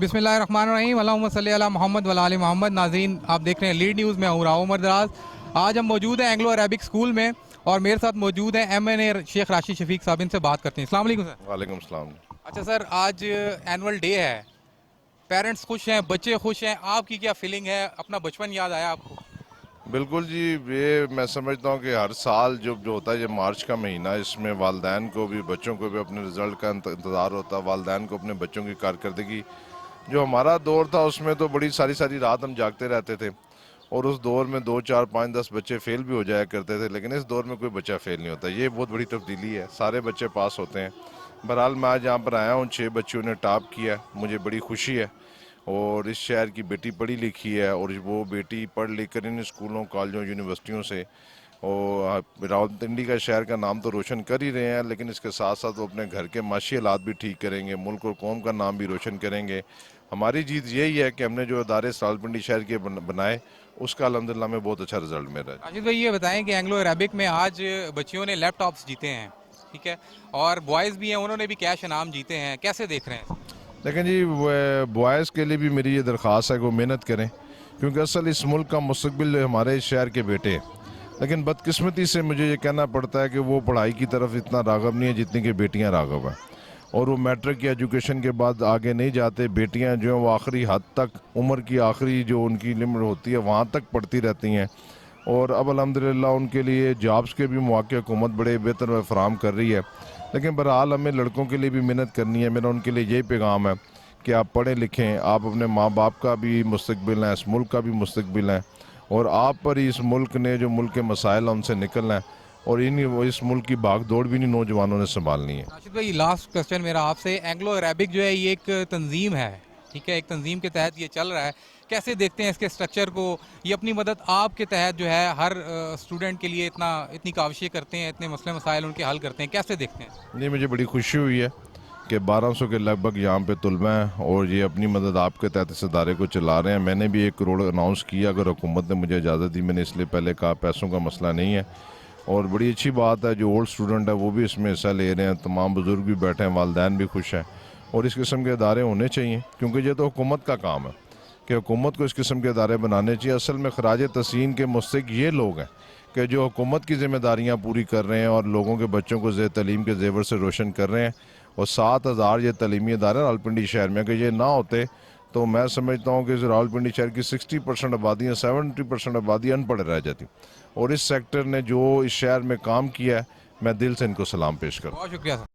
बिस्मिल्लाहिर्रहमानिर्रहीम अल्लाहुम्मा सल्ली अला मोहम्मद व आले मोहम्मद। नाज़रीन, आप देख रहे हैं लीड न्यूज़ में, हूँ राव उमर दराज। आज हम मौजूद हैं एंग्लो अरेबिक स्कूल में और मेरे साथ मौजूद हैं MNA शेख राशिद शफीक साहब। इनसे बात करते हैं। अस्सलाम वालेकुम सर। वालेकुम सलाम। अच्छा सर, आज एनुअल डे है, पेरेंट्स खुश हैं, बच्चे खुश हैं, आपकी क्या फीलिंग है? अपना बचपन याद आया आपको? बिल्कुल जी, ये मैं समझता हूँ कि हर साल जो होता है, ये मार्च का महीना, इसमें वालदैन को भी बच्चों को भी अपने रिज़ल्ट का इंतज़ार होता है। वालदैन को अपने बच्चों की कारकर्दगी, जो हमारा दौर था उसमें तो बड़ी सारी सारी रात हम जागते रहते थे और उस दौर में 2 4 5 10 बच्चे फेल भी हो जाया करते थे, लेकिन इस दौर में कोई बच्चा फेल नहीं होता। ये बहुत बड़ी तब्दीली है, सारे बच्चे पास होते हैं। बहरहाल मैं आज यहाँ पर आया हूँ, 6 बच्चों ने टॉप किया, मुझे बड़ी खुशी है। और इस शहर की बेटी पढ़ी लिखी है और वो बेटी पढ़ लिख कर इन स्कूलों, कॉलेजों, यूनिवर्सिटियों से और रावलपिंडी का शहर का नाम तो रोशन कर ही रहे हैं, लेकिन इसके साथ साथ वो अपने घर के माशी हालात भी ठीक करेंगे, मुल्क और कौम का नाम भी रोशन करेंगे। हमारी जीत यही है कि हमने जो अदारे रावलपिंडी शहर के बनाए, उसका अल्हम्दुलिल्लाह में बहुत अच्छा रिजल्ट मेरा है। राशिद भाई, ये बताएं कि एंग्लो अरेबिक में आज बच्चियों ने लैपटॉप्स जीते हैं, ठीक है, और बॉयज़ भी हैं, उन्होंने भी कैश इनाम जीते हैं, कैसे देख रहे हैं? लेकिन जी, बॉयज़ के लिए भी मेरी ये दरख्वास्त है कि वो मेहनत करें, क्योंकि असल इस मुल्क का मुस्तकबिल हमारे इस शहर के बेटे हैं। लेकिन बदकिस्मती से मुझे ये कहना पड़ता है कि वो पढ़ाई की तरफ इतना राग़ब नहीं है जितनी कि बेटियां राग़ब हैं, और वो मैट्रिक की एजुकेशन के बाद आगे नहीं जाते। बेटियां जो हैं वो आखिरी हद तक, उम्र की आखिरी जो उनकी लिमिट होती है वहाँ तक पढ़ती रहती हैं। और अब अल्हम्दुलिल्लाह उनके लिए जॉब्स के भी मौके हुकूमत बड़े बेहतर फराहम कर रही है। लेकिन बहरहाल हमें लड़कों के लिए भी मेहनत करनी है। मेरा उनके लिए यही पैगाम है कि आप पढ़ें लिखें, आप अपने माँ बाप का भी मुस्तकबिल हैं, इस मुल्क का भी मुस्तकबिल हैं, और आप पर ही इस मुल्क ने जो मुल्क के मसाइल उनसे निकलना है, और इस मुल्क की भाग दौड़ भी नहीं नौजवानों ने संभालनी है। राशिद भाई, लास्ट क्वेश्चन मेरा आपसे। एंग्लो अरेबिक जो है ये एक तंजीम है, ठीक है, एक तंजीम के तहत ये चल रहा है, कैसे देखते हैं इसके स्ट्रक्चर को? ये अपनी मदद आपके तहत जो है हर स्टूडेंट के लिए इतनी काविशें करते हैं, इतने मसले मसाइल उनके हल करते हैं, कैसे देखते हैं? नहीं, मुझे बड़ी खुशी हुई है कि 1200 के लगभग यहाँ पे तुलबा हैं और ये अपनी मदद आपके तहत इस इदारे को चला रहे हैं। मैंने भी 1 करोड़ अनाउंस किया, अगर हुकूमत ने मुझे इजाज़त दी। मैंने इसलिए पहले कहा पैसों का मसला नहीं है, और बड़ी अच्छी बात है जो ओल्ड स्टूडेंट है वो भी इसमें हिस्सा ले रहे हैं, तमाम बुज़ुर्ग भी बैठे हैं, वालदैन भी खुश हैं। और इस किस्म के इदारे होने चाहिए, क्योंकि ये तो हुकूमत का काम है कि हुकूमत को इस किस्म के इदारे बनाने चाहिए। असल में खराज तस्सीन के मुस्तहिक़ ये लोग हैं कि जो हुकूमत की ज़िम्मेदारियाँ पूरी कर रहे हैं और लोगों के बच्चों को तलीम के जेवर से रोशन कर रहे हैं। और 7000 ये तलीमी इदारे रावलपिंडी शहर में, अगर ये ना होते तो मैं समझता हूँ कि रावलपिंडी शहर की 60% आबादी या 70% आबादी अनपढ़ रह जाती। और इस सेक्टर ने जो इस शहर में काम किया है, मैं दिल से इनको सलाम पेश करता हूँ। बहुत शुक्रिया सर।